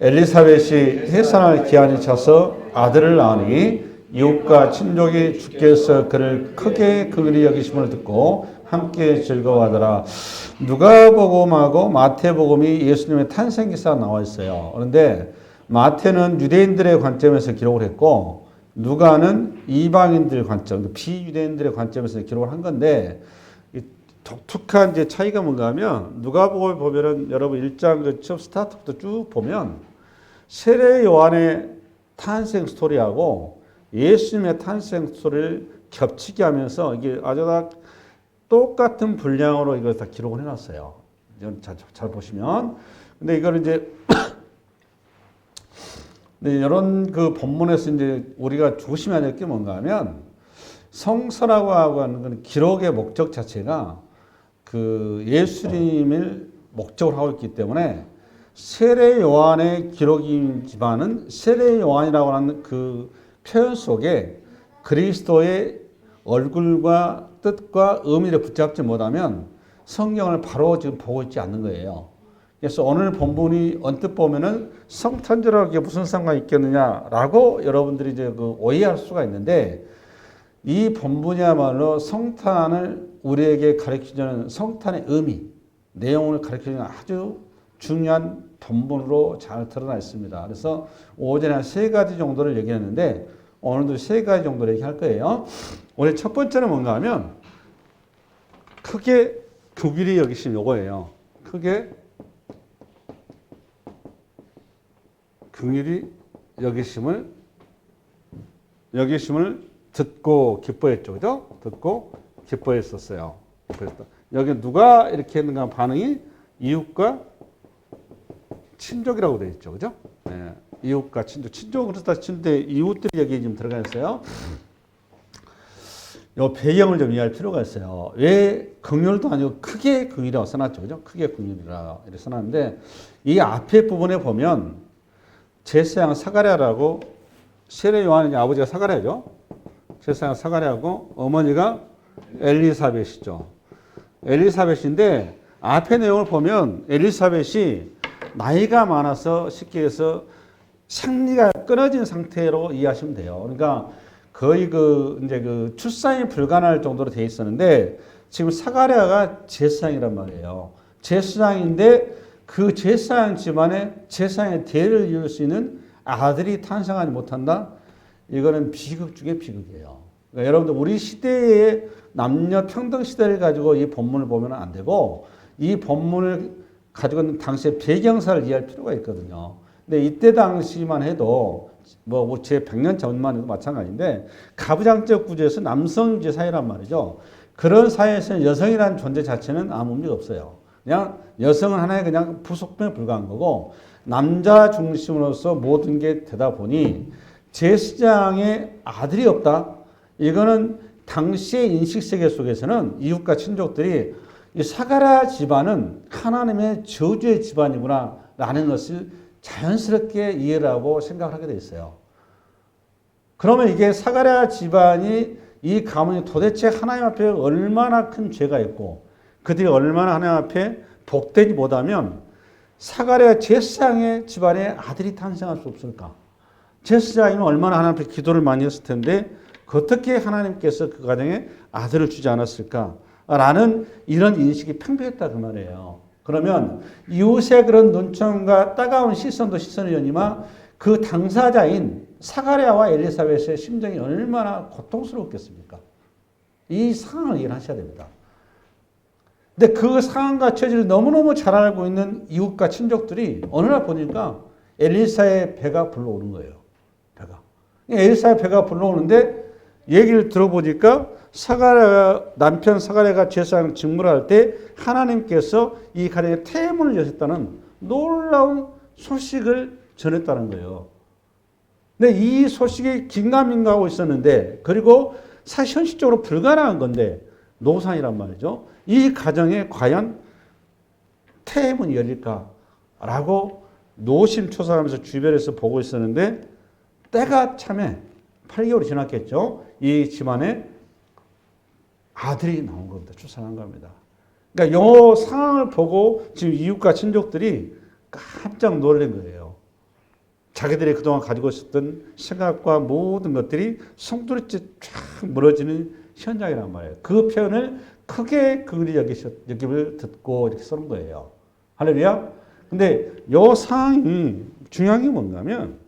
엘리사벳이 해산할 기한이 차서 아들을 낳으니 이웃과 친족이 주께서 그를 크게 긍휼히 여기심을 듣고 함께 즐거워하더라. 누가복음하고 마태복음이 예수님의 탄생 기사가 나와 있어요. 그런데 마태는 유대인들의 관점에서 기록을 했고 누가는 이방인들의 관점, 비유대인들의 관점에서 기록을 한 건데 독특한 이제 차이가 뭔가 하면 누가복음을 보면은 여러분 1장 그 처음 스타트부터 쭉 보면 세례 요한의 탄생 스토리하고 예수님의 탄생 스토리를 겹치게 하면서 이게 아주 다 똑같은 분량으로 이걸 다 기록을 해놨어요. 잘 보시면. 근데 이거는 이제 네, 이런 그 본문에서 이제 우리가 조심해야 될 게 뭔가 하면 성서라고 하는 건 기록의 목적 자체가 그 예수님을 목적으로 하고 있기 때문에 세례 요한의 기록이지만은 세례 요한이라고 하는 그 표현 속에 그리스도의 얼굴과 뜻과 의미를 붙잡지 못하면 성경을 바로 지금 보고 있지 않는 거예요. 그래서 오늘 본문이 언뜻 보면은 성탄절하고 무슨 상관이 있겠느냐라고 여러분들이 이제 그 오해할 수가 있는데 이 본문이야말로 성탄을 우리에게 가르치는 성탄의 의미, 내용을 가르치는 아주 중요한 본문으로 잘 드러나 있습니다. 그래서 오전에 한 3가지 정도를 얘기했는데 오늘도 3가지 정도를 얘기할 거예요. 오늘 첫 번째는 뭔가 하면 크게 긍휼히 여기심 요거예요. 크게 긍휼히 여기심을 듣고 기뻐했죠. 그죠? 듣고 기뻐했었어요. 여기 누가 이렇게 했는가 반응이 이웃과 친족이라고 되어 있죠. 그죠? 네. 이웃과 친족. 친족은 그렇다 치는데 이웃들이 여기 지금 들어가 있어요. 요 배경을 좀 이해할 필요가 있어요. 왜 긍휼도 아니고 크게 긍휼이라고 써놨죠. 그죠? 크게 긍휼이라 이렇게 써놨는데 이 앞에 부분에 보면 제사장 사가랴라고 세례 요한의 아버지가 사가랴죠. 제사장 사가랴고 어머니가 엘리사벳이죠. 엘리사벳인데 앞에 내용을 보면 엘리사벳이 나이가 많아서 쉽게 해서 생리가 끊어진 상태로 이해하시면 돼요. 그러니까 거의 이제 출산이 불가능할 정도로 돼 있었는데 지금 사가랴가 제사장이란 말이에요. 제사장인데 그 제사장 집안에 제사장의 대를 이을 수 있는 아들이 탄생하지 못한다? 이거는 비극 중에 비극이에요. 그러니까 여러분들 우리 시대의 남녀 평등 시대를 가지고 이 본문을 보면 안 되고 이 본문을 가지고 있는 당시의 배경사를 이해할 필요가 있거든요. 근데 이때 당시만 해도 뭐 제 100년 전만 해도 마찬가지인데 가부장적 구조에서 남성주의 사회란 말이죠. 그런 사회에서는 여성이라는 존재 자체는 아무 의미가 없어요. 그냥 여성은 하나의 그냥 부속품에 불과한 거고 남자 중심으로서 모든 게 되다 보니 제사장의 아들이 없다. 이거는 당시의 인식세계 속에서는 이웃과 친족들이 이 사가랴 집안은 하나님의 저주의 집안이구나 라는 것을 자연스럽게 이해를 하고 생각을 하게 돼 있어요. 그러면 이게 사가랴 집안이 이 가문이 도대체 하나님 앞에 얼마나 큰 죄가 있고 그들이 얼마나 하나님 앞에 복되지 못하면 사가랴 제사장의 집안에 아들이 탄생할 수 없을까? 제사장이면 얼마나 하나님 앞에 기도를 많이 했을 텐데 어떻게 하나님께서 그 가정에 아들을 주지 않았을까? 라는 이런 인식이 팽배했다 그 말이에요. 그러면 이웃의 그런 눈총과 따가운 시선도 시선이었지만 그 당사자인 사가랴와 엘리사벳의 심정이 얼마나 고통스러웠겠습니까? 이 상황을 이해하셔야 됩니다. 근데 그 상황과 처지를 너무너무 잘 알고 있는 이웃과 친족들이 어느 날 보니까 엘리사의 배가 불러오는 거예요. 배가. 엘리사의 배가 불러오는데 얘기를 들어보니까 남편 사가랴가 제사장 직무를 할 때 하나님께서 이 가정에 태문을 여셨다는 놀라운 소식을 전했다는 거예요. 근데 이 소식이 긴가민가하고 있었는데 그리고 사실 현실적으로 불가능한 건데 노산이란 말이죠. 이 가정에 과연 태문이 열릴까라고 노심초사하면서 주변에서 보고 있었는데 때가 참에 8개월이 지났겠죠. 이 집안에 아들이 나온 겁니다. 출산한 겁니다. 그러니까 이 상황을 보고 지금 이웃과 친족들이 깜짝 놀란 거예요. 자기들이 그동안 가지고 있었던 생각과 모든 것들이 송두리째 쫙 무너지는 현장이란 말이에요. 그 표현을 크게 그들이 여김을 듣고 이렇게 쓰는 거예요. 할렐루야. 근데 이 상황이 중요한 게 뭔가 하면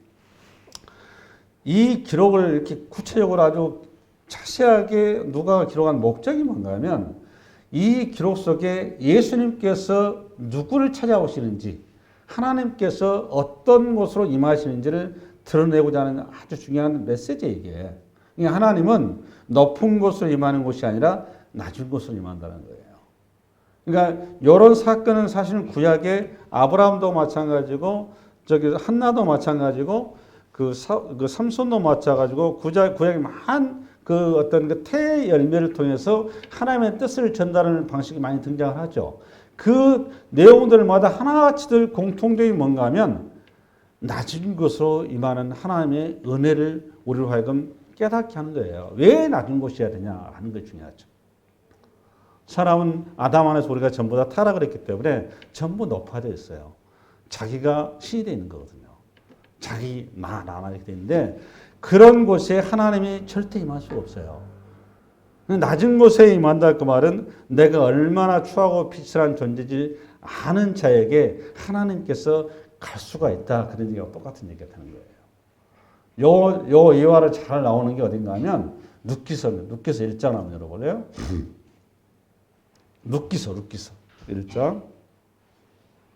이 기록을 이렇게 구체적으로 아주 자세하게 누가 기록한 목적이 뭔가 하면 이 기록 속에 예수님께서 누구를 찾아오시는지 하나님께서 어떤 곳으로 임하시는지를 드러내고자 하는 아주 중요한 메시지예요, 이게. 그러니까 하나님은 높은 곳으로 임하는 곳이 아니라 낮은 곳으로 임한다는 거예요. 그러니까 이런 사건은 사실은 구약의 아브라함도 마찬가지고 저기 한나도 마찬가지고 그 삼손도 마찬가지고 구약의 많은 그 어떤 그 태의 열매를 통해서 하나님의 뜻을 전달하는 방식이 많이 등장을 하죠. 그 내용들마다 하나같이들 공통점이 뭔가 하면 낮은 곳으로 임하는 하나님의 은혜를 우리로 하여금 깨닫게 하는 거예요. 왜 낮은 곳이어야 되냐 하는 게 중요하죠. 사람은 아담 안에서 우리가 전부 다 타락을 했기 때문에 전부 높아져 있어요. 자기가 신이 되어 있는 거거든요. 자기 나나 이렇게 되어 있는데 그런 곳에 하나님이 절대 임할 수가 없어요. 낮은 곳에 임한다 그 말은 내가 얼마나 추하고 비천한 존재인지 아는 자에게 하나님께서 갈 수가 있다. 그런 얘기가 똑같은 얘기가 되는 거예요. 요 예화를 잘 나오는 게 어딘가 하면 룻기서입니다. 룻기서 1장 한번 열어볼래요? 룻기서 1장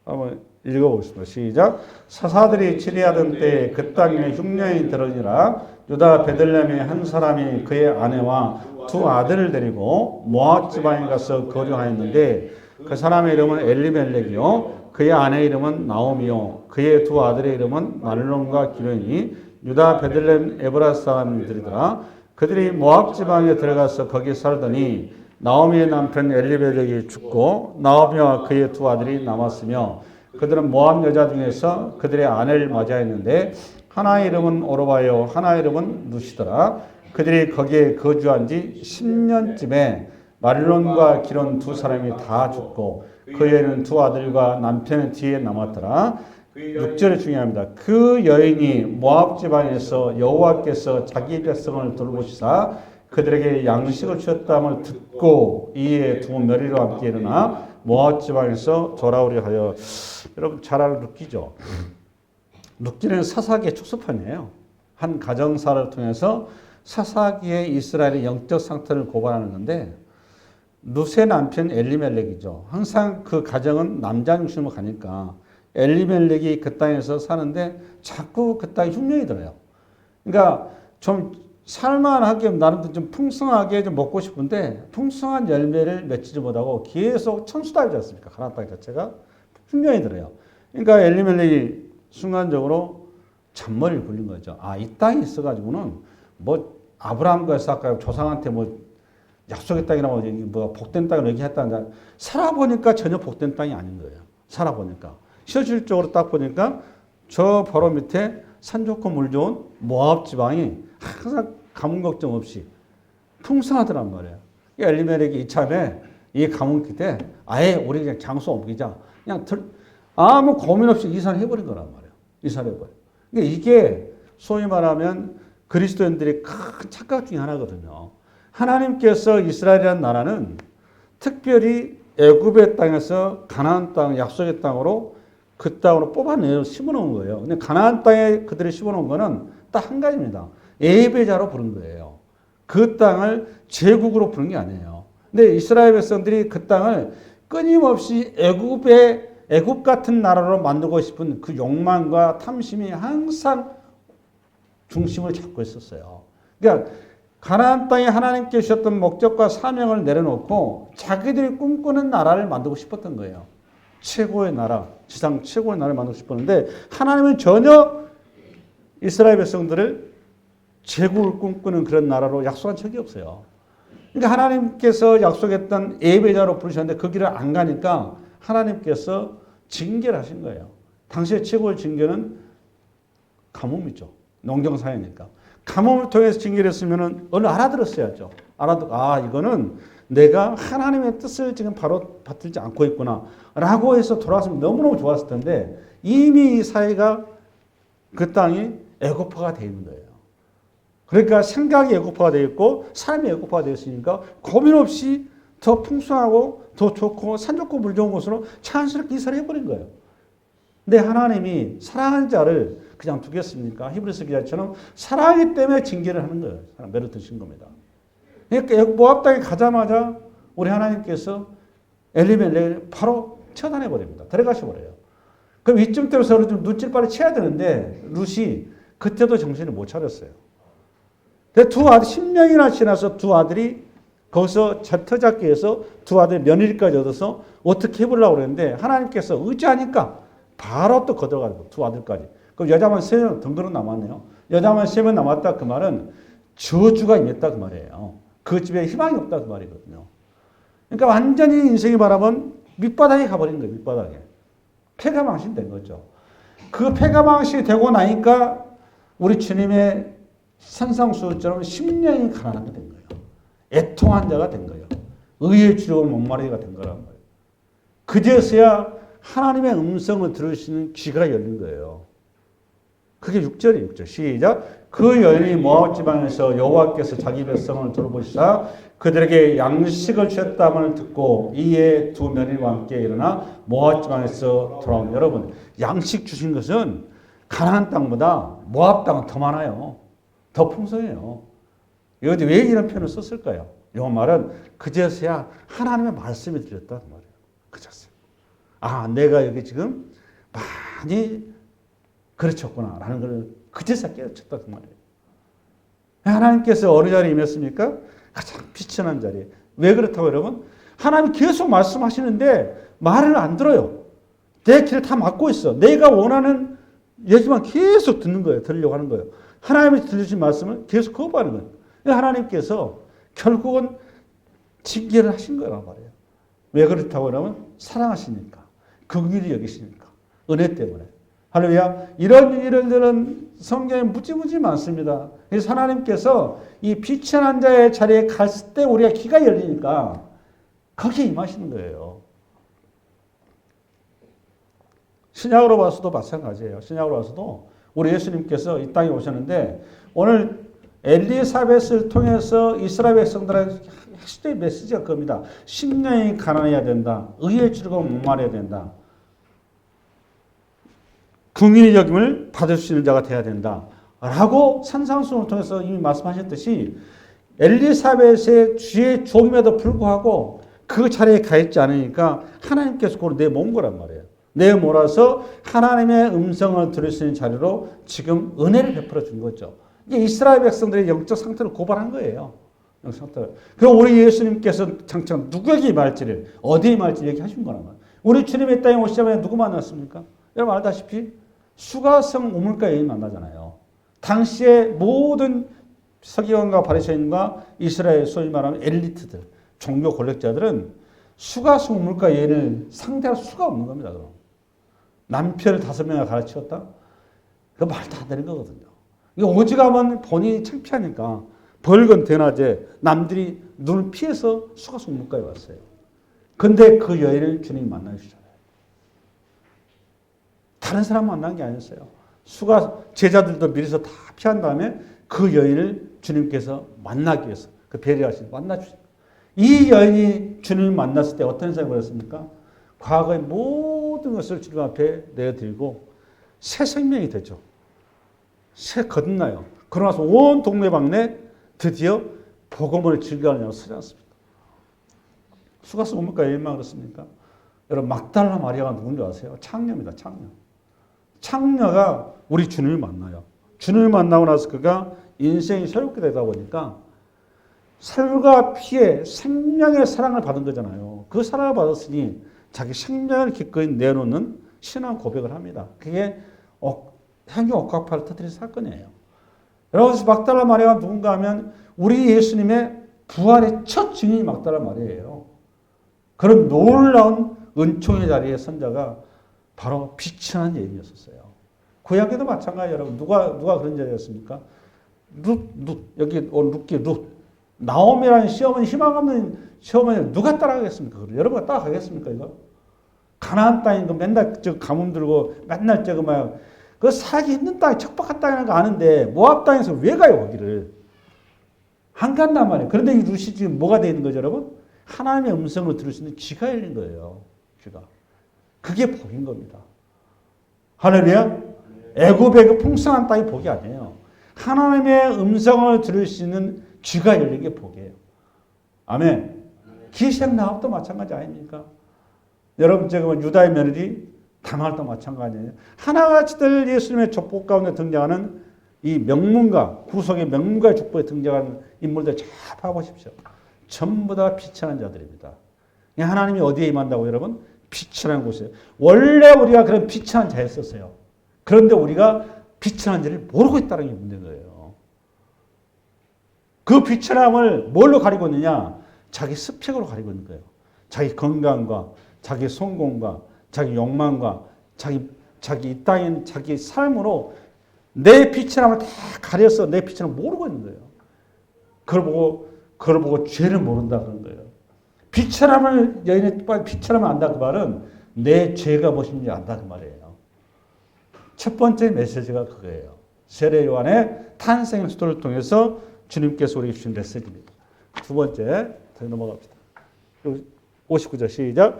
한번 읽어보겠습니다. 시작. 사사들이 치리하던 때에 그 땅에 흉년이 들으니라. 유다 베들레헴의 한 사람이 그의 아내와 두 아들을 데리고 모압 지방에 가서 거류하였는데 그 사람의 이름은 엘리멜렉이요 그의 아내 이름은 나오미요 그의 두 아들의 이름은 말론과 기련이 유다 베들레헴 에브라 사람들이더라. 그들이 모압 지방에 들어가서 거기 살더니 나오미의 남편 엘리멜렉이 죽고 나오미와 그의 두 아들이 남았으며 그들은 모압 여자 중에서 그들의 아내를 맞이하였는데 하나의 이름은 오르바요 하나의 이름은 루시더라. 그들이 거기에 거주한 지 10년쯤에 말론과 기론 두 사람이 다 죽고 그에는 두 아들과 남편의 뒤에 남았더라. 6절이 중요합니다. 그 여인이 모압 지방에서 여호와께서 자기 백성을 돌보시사 그들에게 양식을 주셨다함을 듣고 이에 두 며리로 함께 일어나 모압 지방에서 돌아오려 하여. 여러분 잘 아는 룻기죠. 룻기는 사사기의 축소판이에요. 한 가정사를 통해서 사사기의 이스라엘의 영적 상태를 고발하는 건데 룻의 남편 엘리멜렉이죠. 항상 그 가정은 남자 중심으로 가니까 엘리멜렉이 그 땅에서 사는데 자꾸 그 땅에 흉년이 들어요. 그러니까 좀 살만하게 나는 좀 풍성하게 좀 먹고 싶은데 풍성한 열매를 맺지 못하고 계속 청수달이지 않습니까? 가나안 땅 자체가 흉년이 들어요. 그러니까 엘리멜렉이 순간적으로 잔머리를 굴린 거죠. 아, 이 땅이 있어가지고는 뭐 아브라함과 이삭과 조상한테 뭐 약속의 땅이라고 뭐 복된 땅을 얘기했다는데 살아보니까 전혀 복된 땅이 아닌 거예요. 살아보니까 실질적으로 딱 보니까 저 바로 밑에 산 좋고 물 좋은 모압 지방이 항상 가뭄 걱정 없이 풍성하더란 말이에요. 엘리멜렉이 이참에 이 가뭄 기대 아예 우리 그냥 장소 옮기자. 그냥 아무 고민 없이 이사를 해버린 거란 말이에요. 이사를 해버려. 그러니까 이게 소위 말하면 그리스도인들의 큰 착각 중에 하나거든요. 하나님께서 이스라엘이라는 나라는 특별히 애굽의 땅에서 가나안 땅, 약속의 땅으로 그 땅으로 뽑아내어 심어놓은 거예요. 근데 가나안 땅에 그들이 심어놓은 거는 딱 한 가지입니다. 예배자로 부른 거예요. 그 땅을 제국으로 부른 게 아니에요. 근데 이스라엘 백성들이 그 땅을 끊임없이 애굽 같은 나라로 만들고 싶은 그 욕망과 탐심이 항상 중심을 잡고 있었어요. 그러니까 가나안 땅에 하나님께 주셨던 목적과 사명을 내려놓고 자기들이 꿈꾸는 나라를 만들고 싶었던 거예요. 최고의 나라, 지상 최고의 나라를 만들고 싶었는데 하나님은 전혀 이스라엘 백성들을 제국을 꿈꾸는 그런 나라로 약속한 적이 없어요. 그러니까 하나님께서 약속했던 예배자로 부르셨는데 그 길을 안 가니까 하나님께서 징계를 하신 거예요. 당시의 최고의 징계는 가뭄이죠. 농경사회니까. 가뭄을 통해서 징계를 했으면 어느 알아들었어야죠. 이거는 내가 하나님의 뜻을 지금 바로 받들지 않고 있구나 라고 해서 돌아왔으면 너무너무 좋았을 텐데 이미 이 사회가 그 땅이 애고파가 되어 있는 거예요. 그러니까 생각이 애고파가 되어 있고 삶이 애고파가 되어 있으니까 고민 없이 더 풍성하고 더 좋고 산 좋고 물 좋은 곳으로 자연스럽게 이사를 해버린 거예요. 근데 하나님이 사랑하는 자를 그냥 두겠습니까? 히브리서 기자처럼 사랑하기 때문에 징계를 하는 거예요. 매를 드신 겁니다. 그러니까 모압 땅에 가자마자 우리 하나님께서 엘리멜렉을 바로 처단해 버립니다. 데려가셔 버려요. 그럼 이쯤 때로 서로 좀 눈질바를 쳐야 되는데 룻이 그때도 정신을 못 차렸어요. 두 아들 10년이나 지나서 두 아들이 거기서 터잡기 해서 두 아들 며느리까지 얻어서 어떻게 해보려고 그랬는데 하나님께서 의지하니까 바로 또 거들어가고 두 아들까지. 그럼 여자만 3명 덩그러 남았네요. 여자만 3명 남았다 그 말은 저주가 임했다 그 말이에요. 그 집에 희망이 없다 그 말이거든요. 그러니까 완전히 인생이 바라본 밑바닥에 가버린 거예요. 밑바닥에. 폐가망신이 된 거죠. 그 폐가망신이 되고 나니까 우리 주님의 산상수훈처럼 10년이 가난하게 된 거예요. 애통한 자가 된 거예요. 의의 주력을 목마르기가 된 거란 말이에요. 그제서야 하나님의 음성을 들을 수 있는 귀가 열린 거예요. 그게 6절이에요. 6절. 시작. 그 여인이 모압 지방에서 여호와께서 자기 백성을 돌보시사 그들에게 양식을 주셨다함을 듣고 이에 두 며느리와 함께 일어나 모압 지방에서 돌아온 여러분, 양식 주신 것은 가나안 땅보다 모압 땅은 더 많아요. 더 풍성해요. 여기 왜 이런 표현을 썼을까요? 이 말은 그제서야 하나님의 말씀이 들렸다 그 말이에요. 그제서야. 아, 내가 여기 지금 많이 그르쳤구나 라는 걸 그제서야 깨우쳤다 그 말이에요. 하나님께서 어느 자리에 임했습니까? 가장 비천한 자리에. 왜 그렇다고 여러분? 하나님이 계속 말씀하시는데 말을 안 들어요. 내 귀를 다 막고 있어. 내가 원하는 얘기만 계속 듣는 거예요. 들으려고 하는 거예요. 하나님이 들려주신 말씀을 계속 거부하는 거예요. 하나님께서 결국은 징계를 하신 거란 말이에요. 왜 그렇다고 하면 사랑하시니까. 긍휼히 여기시니까. 은혜 때문에. 할렐루야. 이런 일들은 성경에 무지무지 많습니다. 그래서 하나님께서 이 비천한 자의 자리에 갔을 때 우리가 귀가 열리니까 거기에 임하시는 거예요. 신약으로 봐서도 마찬가지예요. 신약으로 봐서도 우리 예수님께서 이 땅에 오셨는데 오늘 엘리사벳을 통해서 이스라엘 백성들에게 하시는 메시지가 그겁니다. 10년이 가난해야 된다. 의의 즐거움 목마르야 된다. 긍휼히 여김을 받을 수 있는 자가 돼야 된다. 라고 산상수훈을 통해서 이미 말씀하셨듯이 엘리사벳의 주의 종임에도 불구하고 그 자리에 가 있지 않으니까 하나님께서 그걸 내모은 거란 말이에요. 내몰아서 하나님의 음성을 들을 수 있는 자리로 지금 은혜를 베풀어 준 거죠. 이게 이스라엘 백성들의 영적 상태를 고발한 거예요. 영적 상태를. 그럼 우리 예수님께서 장차 누구에게 임할지를 어디에 임할지 얘기하신 거란 말이에요. 우리 주님의 땅에 오시자마자 누구 만났습니까? 여러분 알다시피 수가성 우물가 여인 만나잖아요. 당시에 모든 서기관과 바리새인과 이스라엘 소위 말하는 엘리트들, 종교 권력자들은 수가성 우물가 여인을 상대할 수가 없는 겁니다. 그럼. 남편을 5명을 가르치었다? 그거 말도 안 되는 거거든요. 이거 오직하면 본인이 창피하니까 벌건 대낮에 남들이 눈을 피해서 수가성 우물가에 왔어요. 근데 그 여인을 주님이 만나주셨잖아요. 다른 사람 만난 게 아니었어요. 제자들도 미리서 다 피한 다음에 그 여인을 주님께서 만나기 위해서 그 배려하신 만나주셨어요. 이 여인이 주님을 만났을 때 어떤 생각을 했습니까? 과거의 모든 것을 주님 앞에 내어드리고 새 생명이 되죠. 새 거듭나요. 그러고 나서 온 동네방네 드디어 복음을 즐겨하려고 서지 않습니까? 수가성 우물가 여인만 그렇습니까? 여러분 막달라 마리아가 누군지 아세요? 창녀입니다. 창녀. 창녀가 우리 주님을 만나요. 주님을 만나고 나서 그가 인생이 새롭게 되다 보니까 살과 피의 생명의 사랑을 받은 거잖아요. 그 사랑을 받았으니 자기 생명을 기꺼이 내놓는 신앙 고백을 합니다. 그게 향유 옥합파를 터뜨린 사건이에요. 여러분 막달라 마리아가 누군가 하면 우리 예수님의 부활의 첫 증인이 막달라 마리아예요. 그런 놀라운 은총의 자리에 선 자가 바로 비천한 여인이었어요. 구약에도 마찬가지 여러분. 누가 그런 자리였습니까? 룻. 여기 룻기 룻. 나옴이라는 시어머니, 희망 없는 시어머니 누가 따라가겠습니까? 여러분가 따라가겠습니까? 이거? 가나안 땅인 거 맨날 저 가뭄 들고 맨날 저거 막 그 살기 힘든 땅에 척박한 땅이라는 거 아는데 모압 땅에서 왜 가요 거기를? 안 간단 말이에요. 그런데 이 룻이 지금 뭐가 되어 있는 거죠 여러분? 하나님의 음성을 들을 수 있는 귀가 열린 거예요. 귀가. 그게 복인 겁니다. 할렐루야. 애굽의 그 풍성한 땅이 복이 아니에요. 하나님의 음성을 들을 수 있는 귀가 열린 게 복이에요. 아멘. 기생 나합도 마찬가지 아닙니까? 여러분 지금 유다의 며느리 다말도 마찬가지예요. 하나같이들 예수님의 족보 가운데 등장하는 이 명문가, 구속의 명문가의 족보에 등장하는 인물들 잘 봐보십시오. 전부 다 비천한 자들입니다. 하나님이 어디에 임한다고 여러분? 비천한 곳이에요. 원래 우리가 그런 비천한 자였었어요. 그런데 우리가 비천한지를 모르고 있다는 게 문제인 거예요. 그 비천함을 뭘로 가리고 있느냐? 자기 스펙으로 가리고 있는 거예요. 자기 건강과 자기 성공과 자기 욕망과 자기 이 땅인 자기 삶으로 내 비천함을 다 가려서 내 비천함을 모르고 있는 거예요. 그걸 보고 죄를 모른다 그런 거예요. 비천함을 안다 그 말은 내 죄가 무엇인지 안다 그 말이에요. 첫 번째 메시지가 그거예요. 세례 요한의 탄생 스토리를 통해서 주님께서 우리에게 주신 메시지입니다. 두 번째, 다시 넘어갑시다. 59절 시작.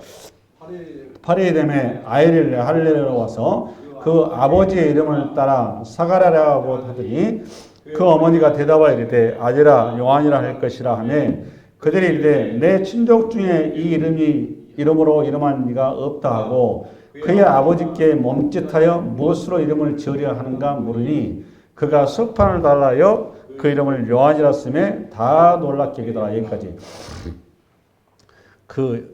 8일 되매 아이를 할례로 와서 그 아버지의 이름을 따라 사가랴라고 하더니 그 어머니가 대답하여 이르되 아들아 요한이라 할 것이라 하매 그들이 이르되 내 친족 중에 이 이름으로 이름한 이가 없다 하고 그의 아버지께 멈칫하여 무엇으로 이름을 지으려 하는가 물으니 그가 석판을 달라여 그 이름을 요한이라 쓰매 다 놀랍게 여기더라. 여기까지.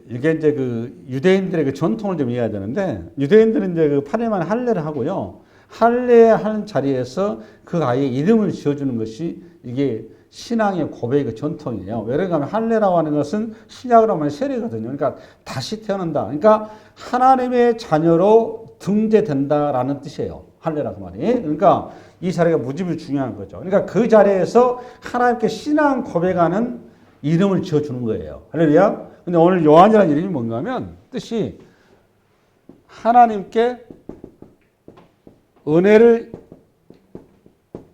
이게 이제 유대인들의 그 전통을 좀 이해해야 되는데, 유대인들은 이제 8일만 할례를 하고요. 할례하는 자리에서 그 아이의 이름을 지어주는 것이 이게 신앙의 고백의 그 전통이에요. 왜 그러냐면 할례라고 하는 것은 신약으로 하면 세례거든요. 그러니까 다시 태어난다. 그러니까 하나님의 자녀로 등재된다라는 뜻이에요. 할례라고 말이. 그러니까 이 자리가 무지무지 중요한 거죠. 그러니까 그 자리에서 하나님께 신앙 고백하는 이름을 지어주는 거예요. 할렐루야. 근데 오늘 요한이라는 이름이 뭔가 하면 뜻이 하나님께 은혜를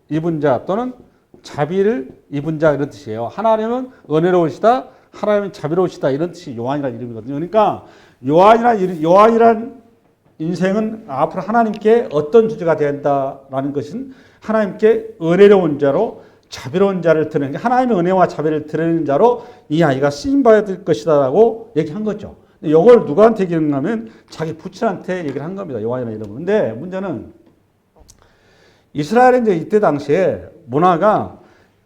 입은 자 또는 자비를 입은 자 이런 뜻이에요. 하나님은 은혜로우시다, 하나님은 자비로우시다 이런 뜻이 요한이라는 이름이거든요. 그러니까 요한이란 인생은 앞으로 하나님께 어떤 주제가 된다라는 것은 하나님께 은혜로운 자로 자비로운 자를 드러내는 하나님의 은혜와 자비를 드러내는 자로 이 아이가 쓰임받을 것이다라고 얘기한 거죠. 이걸 누구한테 얘기했냐면 자기 부친한테 얘기를 한 겁니다. 요한이라는 이름은. 근데 문제는 이스라엘은 이제 이때 당시에 문화가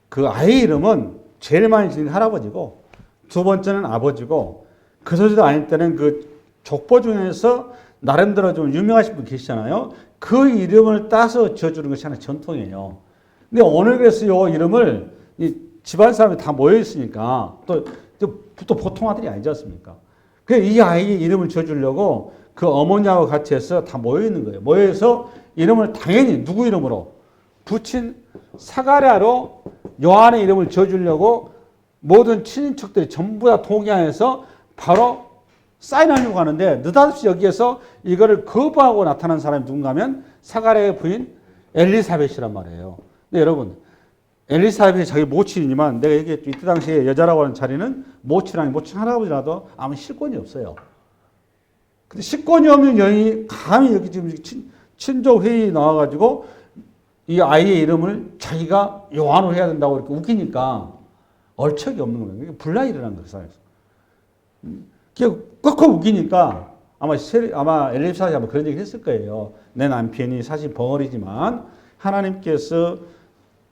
그 아이 이름은 제일 많이 지닌 할아버지고 두 번째는 아버지고 그 소리도 아닐 때는 그 족보 중에서 나름대로 좀 유명하신 분 계시잖아요. 그 이름을 따서 지어주는 것이 하나의 전통이에요. 근데 오늘 그래서 요 이름을 이 집안 사람이 다 모여 있으니까 또 보통 아들이 아니지 않습니까? 그래서 이 아이의 이름을 지어주려고 그 어머니하고 같이 해서 다 모여 있는 거예요. 모여서 이름을 당연히 누구 이름으로? 부친 사가랴로 요한의 이름을 지어주려고 모든 친인척들이 전부 다 동의해서 바로 사인하려고 하는데 느닷없이 여기에서 이거를 거부하고 나타난 사람이 누군가 하면 사가랴의 부인 엘리사벳이란 말이에요. 근데 여러분 엘리사벳이 자기 모친이지만 내가 얘기했죠. 이때 당시에 여자라고 하는 자리는 모친 할아버지라도 아무 실권이 없어요. 근데 실권이 없는 여인이 감히 여기 지금 친족 회의에 나와가지고 이 아이의 이름을 자기가 요한으로 해야 된다고 이렇게 우기니까 얼척이 없는 거예요. 이게 불난이 일어난 거예요. 사람에서. 꽉꽉 우기니까 아마 엘리사벳이 아마 그런 얘기 했을 거예요. 내 남편이 사실 벙어리지만 하나님께서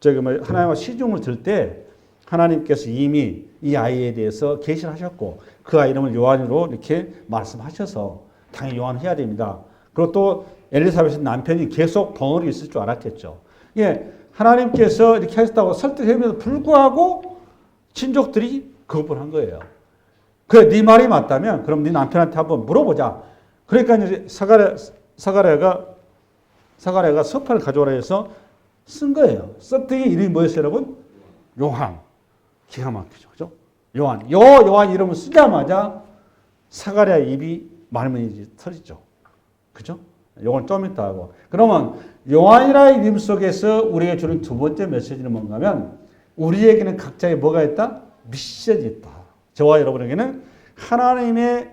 하나님과 시중을 들 때 하나님께서 이미 이 아이에 대해서 계시를 하셨고 그 아이 이름을 요한으로 이렇게 말씀하셔서 당연히 요한 해야 됩니다. 그리고 또 엘리사벳의 남편이 계속 벙어리 있을 줄 알았겠죠. 예, 하나님께서 이렇게 하셨다고 설득함에도 불구하고 친족들이 거부를 한 거예요. 그래, 네 말이 맞다면 그럼 네 남편한테 한번 물어보자. 그러니까 이제 사가랴가 석판을 가져오라 해서 쓴 거예요. 썼더니 이름이 뭐였어요, 여러분? 요한. 기가 막히죠, 그죠? 요한 이름을 쓰자마자 사가랴 입이 말문이 터지죠. 그죠? 요건 좀 이따 하고. 그러면 요한이라의 이름 속에서 우리에게 주는 두 번째 메시지는 뭔가 하면 우리에게는 각자의 뭐가 있다? 미션이 있다. 저와 여러분에게는 하나님의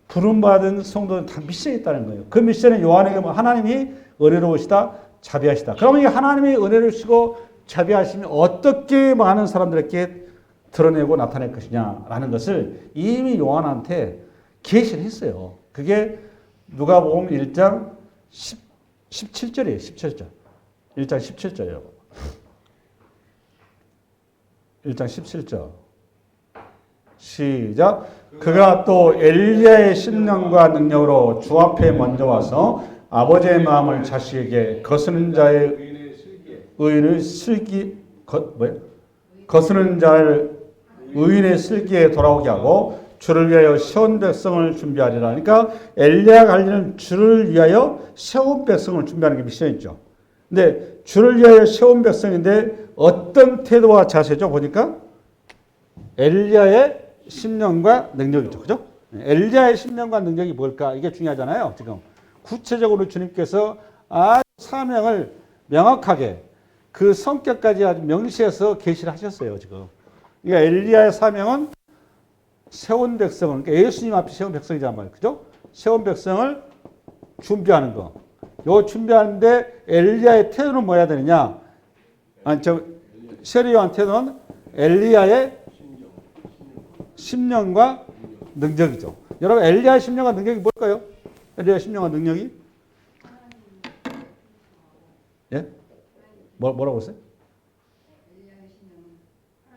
부름받은 성도는 다 미션이 있다는 거예요. 그 미션은 요한에게 뭐 하나님이 은혜로우시다, 자비하시다. 그러면 이 하나님이 은혜를 주시고 자비하시면 어떻게 많은 사람들에게 드러내고 나타낼 것이냐라는 것을 이미 요한한테 계시를 했어요. 그게 누가복음 1장 17절이에요. 17절. 1장 17절이에요. 1장 17절. 시작. 그가 또 엘리야의 신령과 능력으로 주 앞에 먼저 와서 아버지의 마음을 자식에게 거스는 자의 의인을 거스는 자를 의인의 슬기에 돌아오게 하고 주를 위하여 세운 백성을 준비하리라. 그러니까 엘리야가 알리는 주를 위하여 세운 백성을 준비하는 게 미션이죠. 근데 주를 위하여 세운 백성인데 어떤 태도와 자세죠? 보니까 엘리야의 심령과 능력이죠. 그죠? 엘리야의 심령과 능력이 뭘까? 이게 중요하잖아요. 지금 구체적으로 주님께서 아주 사명을 명확하게 그 성격까지 아주 명시해서 계시를 하셨어요. 지금. 그러니까 엘리야의 사명은 세운 백성을, 그러니까 예수님 앞에 세운 백성이란 말이에요. 그죠? 세운 백성을 준비하는 거. 요 준비하는데 엘리야의 태도는 뭐야 되느냐? 세례요한 태도는 엘리야의 심령과 능력이죠. 여러분, 엘리야의 심령과 능력이 뭘까요? 엘리야의 심령과 능력이? 예? 뭐라고 했어요?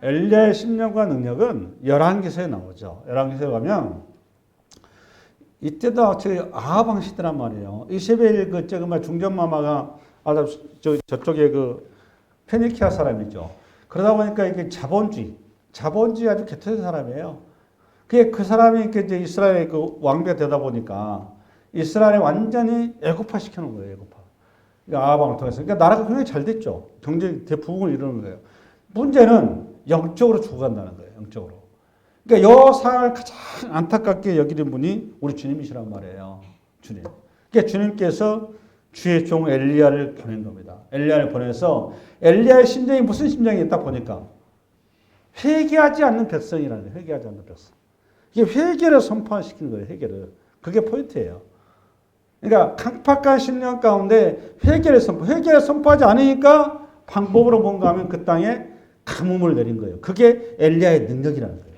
엘리야의 심령과 능력은 열왕기서에 나오죠. 열왕기서에 가면 이때도 아하방 시대란 말이에요. 이세벨 그 중전마마가 저쪽에 그 페니키아 사람이죠. 그러다 보니까 이게 자본주의 아주 개토된 사람이에요. 그 사람이 이제 이스라엘의 그 왕비가 되다 보니까 이스라엘을 완전히 애고파 시켜놓은 거예요. 애고파. 아하방을 통해서. 그러니까 나라가 굉장히 잘 됐죠. 경제 대부흥을 이루는 거예요. 문제는 영적으로 죽어간다는 거예요. 영적으로. 그러니까 이 상황을 가장 안타깝게 여기는 분이 우리 주님이시란 말이에요. 주님. 그러니까 주님께서 주의 종 엘리야를 보낸 겁니다. 엘리야를 보내서 엘리야의 심정이 무슨 심정이 있다 보니까 회개하지 않는 백성이라는 거예요. 회개하지 않는 백성. 이게 회개를 선포시키는 거예요. 회개를. 그게 포인트예요. 그러니까 강팍한 심령 가운데 회개를 선포하지 않으니까 방법으로 뭔가 하면 그 땅에 가뭄을 내린 거예요. 그게 엘리야의 능력이라는 거예요.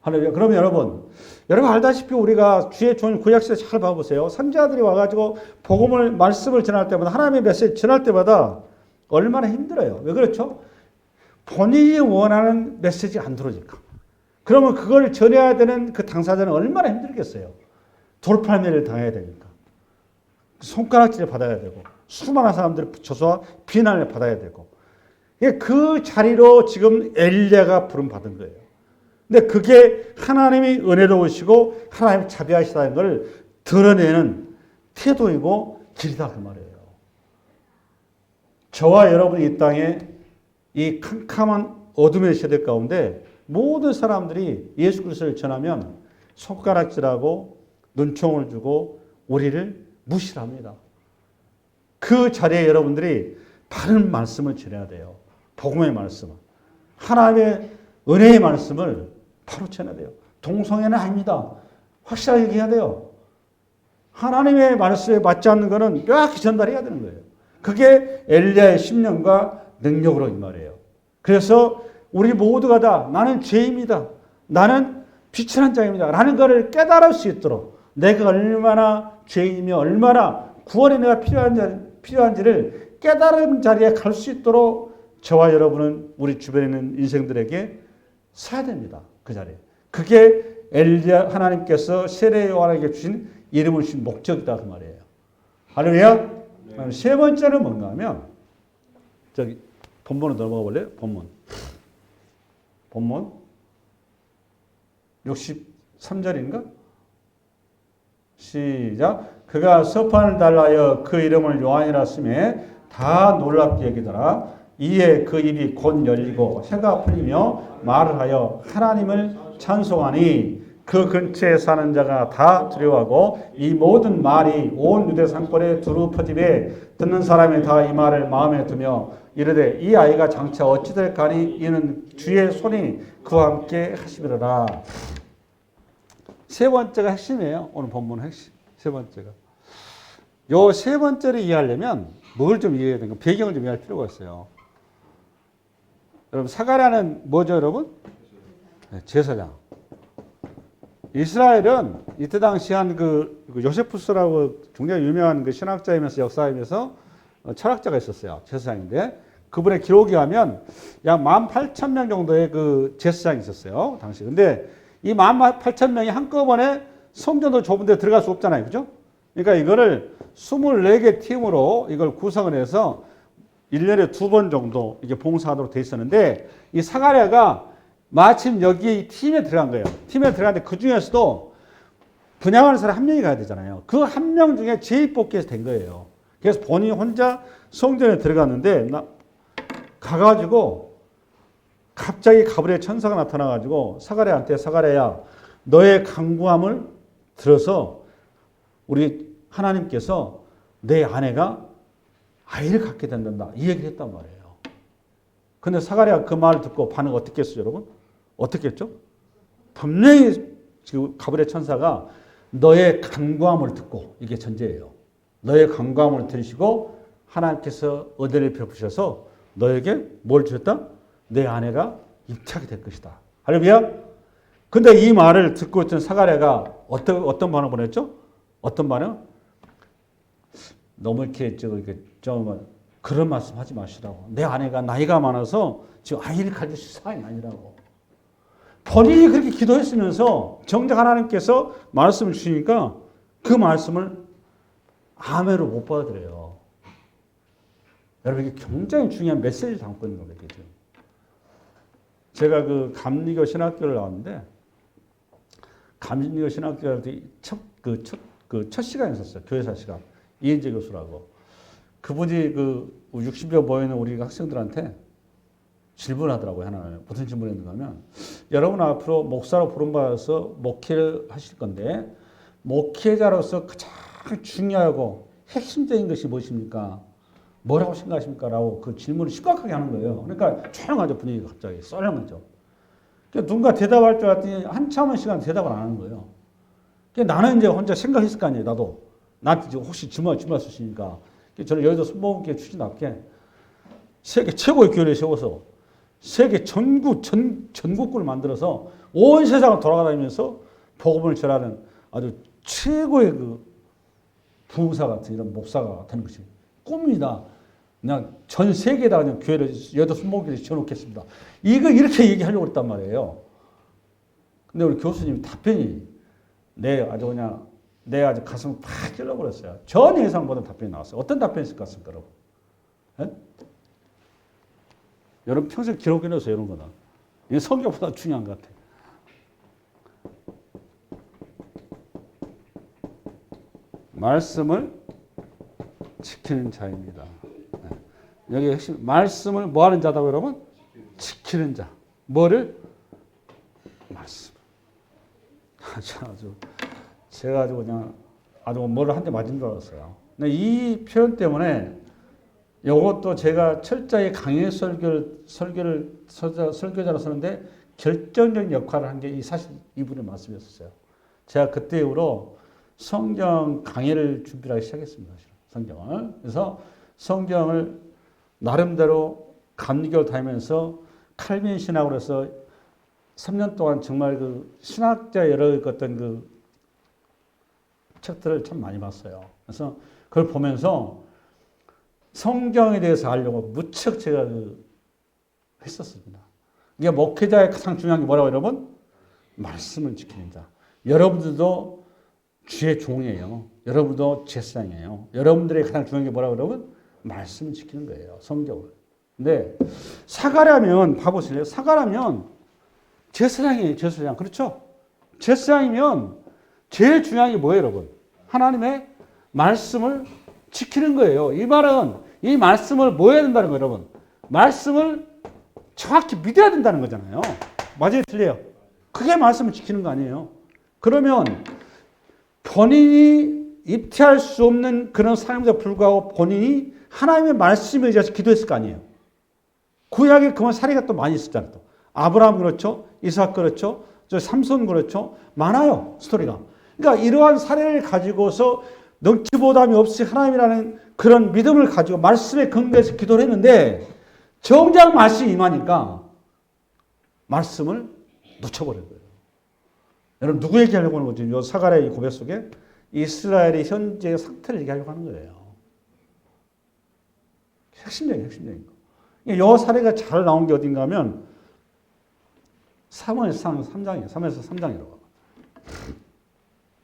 할렐루야. 그러면 여러분 알다시피 우리가 주의 종 구약시대 잘 봐보세요. 선지자들이 와가지고 말씀을 전할 때마다 하나님의 메시지 전할 때마다 얼마나 힘들어요. 왜 그렇죠? 본인이 원하는 메시지가 안 들어오니까. 그러면 그걸 전해야 되는 그 당사자는 얼마나 힘들겠어요. 돌팔매를 당해야 되니까. 손가락질을 받아야 되고 수많은 사람들의 저소와 비난을 받아야 되고 그 자리로 지금 엘리야가 부름받은 거예요. 근데 그게 하나님이 은혜로우시고 하나님이 자비하시다는 걸 드러내는 태도이고 길이다 그 말이에요. 저와 여러분이 이 땅에 이 캄캄한 어둠의 세대 가운데 모든 사람들이 예수 그리스도를 전하면 손가락질하고 눈총을 주고 우리를 무시합니다. 그 자리에 여러분들이 바른 말씀을 전해야 돼요. 복음의 말씀, 하나님의 은혜의 말씀을 바로 전해야 돼요. 동성애는 아닙니다. 확실하게 얘기해야 돼요. 하나님의 말씀에 맞지 않는 것은 명확히 전달해야 되는 거예요. 그게 엘리야의 심령과 능력으로 이 말이에요. 그래서 우리 모두가 다 나는 죄입니다. 나는 비천한 자입니다. 라는 것을 깨달을 수 있도록 내가 얼마나 죄인이며 얼마나 구원의 내가 필요한지를 깨달은 자리에 갈 수 있도록 저와 여러분은 우리 주변에 있는 인생들에게 서야 됩니다. 그 자리에. 그게 엘리야 하나님께서 세례 요한에게 주신 이름을 주신 목적이다 그 말이에요. 할렐루야. 네. 세 번째는 뭔가 하면 저기 본문으로 넘어가 볼래요? 본문 63절인가? 시작. 그가 서판을 달라하여 그 이름을 요한이라 쓰매 다 놀랍게 여기더라. 이에 그 입이 곧 열리고 혀가 풀리며 말을 하여 하나님을 찬송하니 그 근처에 사는 자가 다 두려워하고 이 모든 말이 온 유대 상권에 두루 퍼지매 듣는 사람이 다 이 말을 마음에 두며 이르되 이 아이가 장차 어찌 될까니 이는 주의 손이 그와 함께 하시리라. 세 번째가 핵심이에요. 오늘 본문 핵심. 세 번째가. 요 세 번째를 이해하려면 뭘 좀 이해해야 되는가? 배경을 좀 이해할 필요가 있어요. 여러분, 사가랴는 뭐죠, 여러분? 네, 제사장. 이스라엘은 이때 당시 한 그 요세푸스라고 굉장히 유명한 그 신학자이면서 역사이면서 철학자가 있었어요. 제사장인데 그분의 기록에 하면 약 18,000명 정도의 그 제사장이 있었어요. 당시. 근데 이 18,000명이 한꺼번에 성전도 좁은 데 들어갈 수 없잖아요. 그죠? 그러니까 이거를 24개 팀으로 이걸 구성을 해서 1년에 2번 정도 이게 봉사하도록 돼 있었는데 이 사가랴가 마침 여기 팀에 들어간 거예요. 팀에 들어갔는데 그 중에서도 분양하는 사람 한 명이 가야 되잖아요. 그 한 명 중에 제일 뽑기에서 된 거예요. 그래서 본인이 혼자 성전에 들어갔는데 가가지고 갑자기 가브리엘 천사가 나타나가지고 사가랴한테 사가랴야 너의 간구함을 들어서 우리 하나님께서 내 아내가 아이를 갖게 된단다. 이 얘기를 했단 말이에요. 근데 사가랴가 그 말을 듣고 반응 어떻게 했어요, 여러분? 어떻게 했죠? 분명히 지금 가브리엘 천사가 너의 간구함을 듣고, 이게 전제예요. 너의 간구함을 들으시고 하나님께서 은혜를 베푸셔서 너에게 뭘 주셨다? 내 아내가 입착이 될 것이다. 할렐루야. 근데 이 말을 듣고 있던 사가랴가 어떤 반응을 보냈죠? 어떤 반응? 너무 이렇게 좀 그런 말씀 하지 마시라고. 내 아내가 나이가 많아서 지금 아이를 가질 수 있는 상황이 아니라고. 본인이 그렇게 기도했으면서 정작 하나님께서 말씀을 주시니까 그 말씀을 아멘으로 못 받아들여요. 여러분, 이게 굉장히 중요한 메시지를 담고 있는 겁니다. 지금. 제가 그 감리교 신학교를 나왔는데, 감리교 신학교 할 때 첫 시간이 있었어요. 교회사 시간. 이인재 교수라고. 그분이 그 60여 모이는 우리 학생들한테 질문하더라고요. 하나. 무슨 질문을 했는가 하면, 여러분 앞으로 목사로 부름받아서 목회를 하실 건데, 목회자로서 가장 중요하고 핵심적인 것이 무엇입니까? 뭐라고 생각하십니까? 라고 그 질문을 심각하게 하는 거예요. 그러니까 조용하죠. 분위기가 갑자기 썰렁하죠. 그러니까 누군가 대답할 줄 알았더니 한참의 시간 대답을 안 하는 거예요. 그러니까 나는 이제 혼자 생각했을 거 아니에요. 나도. 나한테 혹시 질문할 수 있으니까. 저는 여의도 순복음교회 출신답게 세계 최고의 교회를 세워서 세계 전국구를 만들어서 온 세상을 돌아다니면서 복음을 전하는 아주 최고의 그 부흥사 같은 이런 목사가 되는 것이 꿈입니다. 그냥 전 세계에다 그냥 교회를 여의도 순복음교회를 지어놓겠습니다. 이거 이렇게 얘기하려고 했단 말이에요. 근데 우리 교수님이 답변이 내 아주 가슴을 팍 찔러버렸어요. 전 예상보다 답변이 나왔어요. 어떤 답변이 있을 것 같습니까, 여러분? 네? 여러분 평생 기록해놓으세요, 이런 거는. 이게 성경보다 중요한 것 같아요. 말씀을 지키는 자입니다. 네. 여기 핵심, 말씀을 뭐 하는 자다고 여러분? 지키는 자. 뭐를? 말씀. 제가 아주 그냥 뭘 한 대 맞은 줄 알았어요. 근데 이 표현 때문에 이것도 제가 철저히 강의 설교자로 서는데 결정적인 역할을 한 게 사실 이분의 말씀이었어요. 제가 그때 이후로 성경 강의를 준비하기 시작했습니다. 성경을. 그래서 성경을 나름대로 감리교를 다니면서 칼빈 신학으로 해서 3년 동안 정말 그 신학자 여러 어떤 그 책들을 참 많이 봤어요. 그래서 그걸 보면서 성경에 대해서 알려고 무척 제가 했었습니다. 이게 목회자의 가장 중요한 게 뭐라고 여러분? 말씀을 지키는 자. 여러분들도 주의 종이에요. 여러분도 제사장이에요. 여러분들의 가장 중요한 게 뭐라고 여러분? 말씀을 지키는 거예요. 성경을. 근데 사가랴면 봐보실래요? 사가랴면 제사장이에요. 제사장. 그렇죠? 제사장이면 제일 중요한 게 뭐예요, 여러분? 하나님의 말씀을 지키는 거예요. 이 말은 이 말씀을 뭐 해야 된다는 거예요, 여러분? 말씀을 정확히 믿어야 된다는 거잖아요. 맞아요, 틀려요? 그게 말씀을 지키는 거 아니에요? 그러면 본인이 입퇴할 수 없는 그런 삶에도 불구하고 본인이 하나님의 말씀에 의해서 기도했을 거 아니에요. 구약에 그만 사례가 또 많이 있었잖아요. 또. 아브라함 그렇죠. 이삭 그렇죠. 저 삼손 그렇죠. 많아요. 스토리가. 그러니까 이러한 사례를 가지고서 능치보담이 없이 하나님이라는 그런 믿음을 가지고 말씀에 근거해서 기도를 했는데 정작 말씀이 임하니까 말씀을 놓쳐버린 거예요. 여러분 누구 얘기하려고 하는 거죠? 이 사가랴의 고백 속에 이스라엘의 현재의 상태를 얘기하려고 하는 거예요. 핵심적인 거. 이 사례가 잘 나온 게 어딘가 하면 사무엘상 3장이에요. 3에서 3장이라고.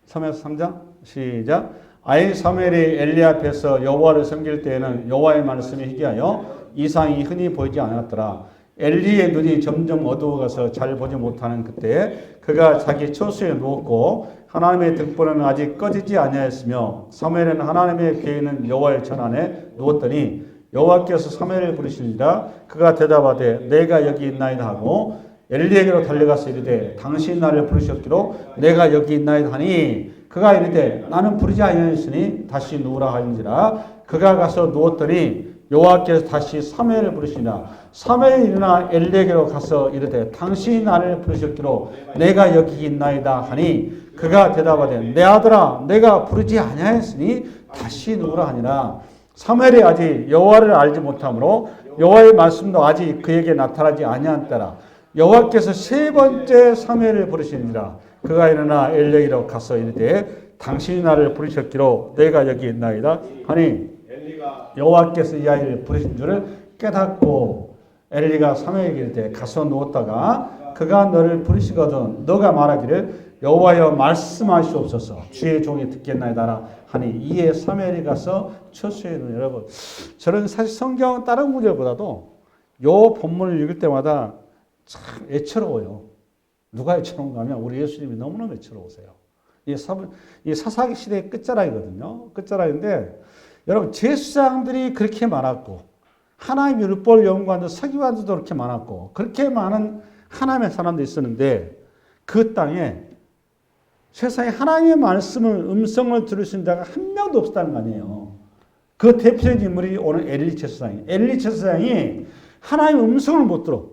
3에서 3장 시작. 아이 사무엘이 엘리 앞에서 여호와를 섬길 때에는 여호와의 말씀이 희귀하여 이상이 흔히 보이지 않았더라. 엘리의 눈이 점점 어두워가서 잘 보지 못하는 그때 그가 자기 처소에 누웠고 하나님의 등불은 아직 꺼지지 아니하였으며 사무엘은 하나님의 궤에 있는 여호와의 전 안에 누웠더니 여호와께서 사무엘을 부르시니라. 그가 대답하되 내가 여기 있나이다 하고 엘리에게로 달려가서 이르되 당신이 나를 부르셨기로 내가 여기 있나이다 하니 그가 이르되 나는 부르지 아니하였으니 다시 누우라 하는지라. 그가 가서 누웠더니 여호와께서 다시 사무엘을 부르시나 사무엘이 일어나 엘리에게로 가서 이르되 당신이 나를 부르셨기로 내가 여기 있나이다 하니 그가 대답하되 내 아들아 내가 부르지 아니하였으니 다시 누우라 하니라. 사무엘이 아직 여호와를 알지 못하므로 여호와의 말씀도 아직 그에게 나타나지 아니한 때라. 여호와께서 세 번째 사무엘을 부르시니라. 그가 일어나 엘리에게로 가서 이르되 당신이 나를 부르셨기로 내가 여기 있나이다 하니 여호와께서 이 아이를 부르신 줄을 깨닫고 엘리가 사무엘에게 이르되 가서 누웠다가 그가 너를 부르시거든 너가 말하기를 여호와여 말씀하시옵소서 주의 종이 듣겠나이다 하니 이에 사무엘이 가서 처소에 누워. 여러분 저는 사실 성경 다른 구절보다도 요 본문을 읽을 때마다 참 애처로워요. 누가 애처로운가 하면 우리 예수님이 너무너무 애처로우세요. 이 사사기 시대의 끝자락이거든요. 끝자락인데 여러분 제사장들이 그렇게 많았고 하나님의 율법을 연구하는 서기관들도 그렇게 많았고 그렇게 많은 하나님의 사람들이 있었는데 그 땅에 세상에 하나님의 말씀을 음성을 들을 수 있는 자가 한 명도 없었다는 거 아니에요. 그 대표적인 인물이 오늘 엘리 제사장이에요. 엘리 제사장이 하나님의 음성을 못 들어.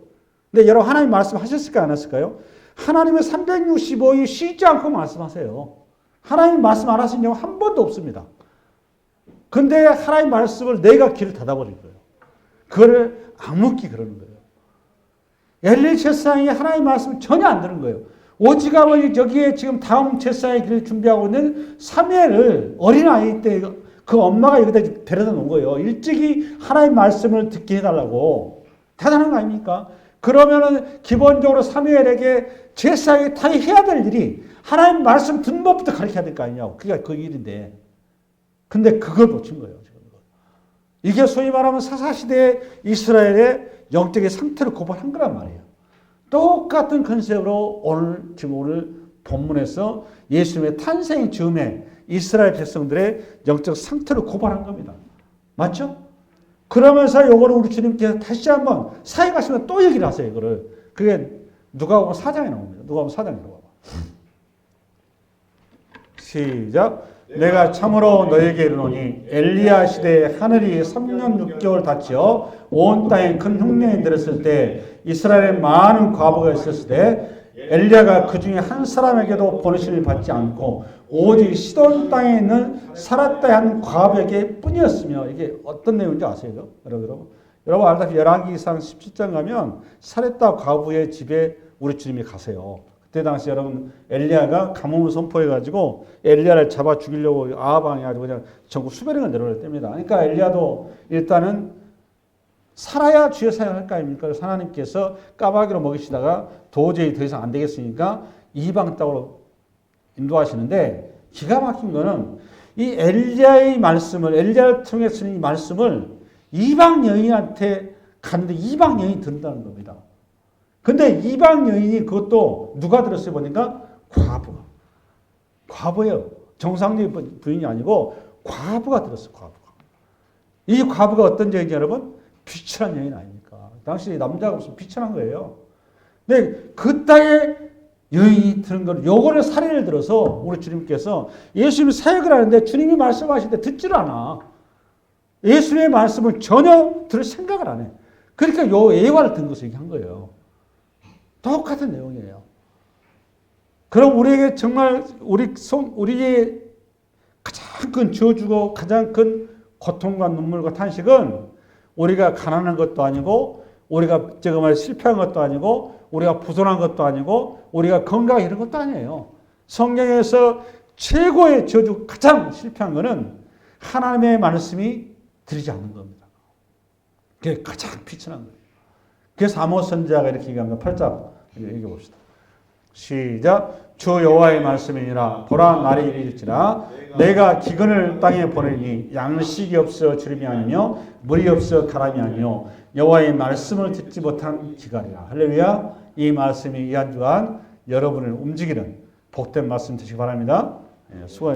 근데 여러분 하나님 말씀하셨을까요? 안 하셨을까요? 하나님은 365일 쉬지 않고 말씀하세요. 하나님 말씀 안 하신 경우 한 번도 없습니다. 근데 하나님 말씀을 내가 귀를 닫아버린 거예요. 그거를 암묵히 그러는 거예요. 엘리 제사장이 하나님 말씀을 전혀 안 들은 거예요. 오직하면 여기에 지금 다음 제사장의 길을 준비하고 있는 사무엘을 어린아이 때 그 엄마가 여기다 데려다 놓은 거예요. 일찍이 하나님 말씀을 듣게 해달라고. 대단한 거 아닙니까? 그러면은 기본적으로 사무엘에게 제사장이 다 해야 될 일이 하나님 말씀 듣는 법부터 가르쳐야 될 거 아니냐고. 그게 그 일인데. 근데 그걸 놓친 거예요. 지금. 이게 소위 말하면 사사시대의 이스라엘의 영적인 상태를 고발한 거란 말이에요. 똑같은 컨셉으로 오늘 본문에서 예수님의 탄생 즈음에 이스라엘 백성들의 영적 상태를 고발한 겁니다. 맞죠? 그러면서 요거를 우리 주님께서 다시 한번 사회 가시면 또 얘기를 하세요. 이거를. 그게 누가복음 4장에 나옵니다. 누가복음 4장에 나와봐. 시작. 내가 참으로 너에게 이르노니 엘리야 시대에 하늘이 3년 6개월 닫혀 온 땅에 큰 흉년이 들었을 때 이스라엘에 많은 과부가 있었을 때 엘리야가 그 중에 한 사람에게도 보내심을 받지 않고 오직 시돈 땅에 있는 사라다의 한 과부에게 뿐이었으며 이게 어떤 내용인지 아세요? 여러분 알다시피 열왕기상 17장 가면 사렙다 과부의 집에 우리 주님이 가세요. 그때 당시 여러분 엘리야가 가뭄을 선포해가지고 엘리야를 잡아 죽이려고 아합 왕이 아주 그냥 전국 수백 명을 내려올 때입니다. 그러니까 엘리야도 일단은 살아야 주의 사역할 거 아닙니까? 하나님께서 까마귀로 먹이시다가 도저히 더 이상 안 되겠으니까 이방 땅으로 인도하시는데 기가 막힌 거는 이 엘리야의 말씀을 엘리야를 통해서 이 말씀을 이방 여인한테 갔는데 이방 여인이 듣는다는 겁니다. 근데 이방 여인이 그것도 누가 들었어요 보니까 과부예요. 정상적인 부인이 아니고 과부가 들었어요. 과부가. 이 과부가 어떤 여인이 여러분? 비천한 여인 아닙니까? 당시 남자가 무슨 비천한 거예요. 근데 그 땅에 여인이 들은 걸 요거를 사례를 들어서 우리 주님께서 예수님이 사역을 하는데 주님이 말씀하실 때 듣지를 않아. 예수님의 말씀을 전혀 들을 생각을 안 해. 그러니까 요 예화를 든 것을 얘기한 거예요. 똑같은 내용이에요. 그럼 우리에게 정말 우리의 가장 큰 저주고 가장 큰 고통과 눈물과 탄식은 우리가 가난한 것도 아니고 우리가 제가 말 실패한 것도 아니고 우리가 부zon한 것도 아니고 우리가 건강 이런 것도 아니에요. 성경에서 최고의 저주 가장 실패한 것은 하나님의 말씀이 들리지 않는 겁니다. 그게 가장 비천한 거예요. 그래서 아모스 선지자가 이렇게 얘기합니다. 8장 읽어봅시다. 시작. 주 여호와의 말씀이니라. 보라 날이 이르짖으나 내가 기근을 땅에 보내니 양식이 없어 주림이 아니며 물이 없어 가람이 아니요 여호와의 말씀을 듣지 못한 기갈이라. 할렐루야. 이 말씀이 이 한 주간 여러분을 움직이는 복된 말씀 되시기 바랍니다. 수고하셨습니다.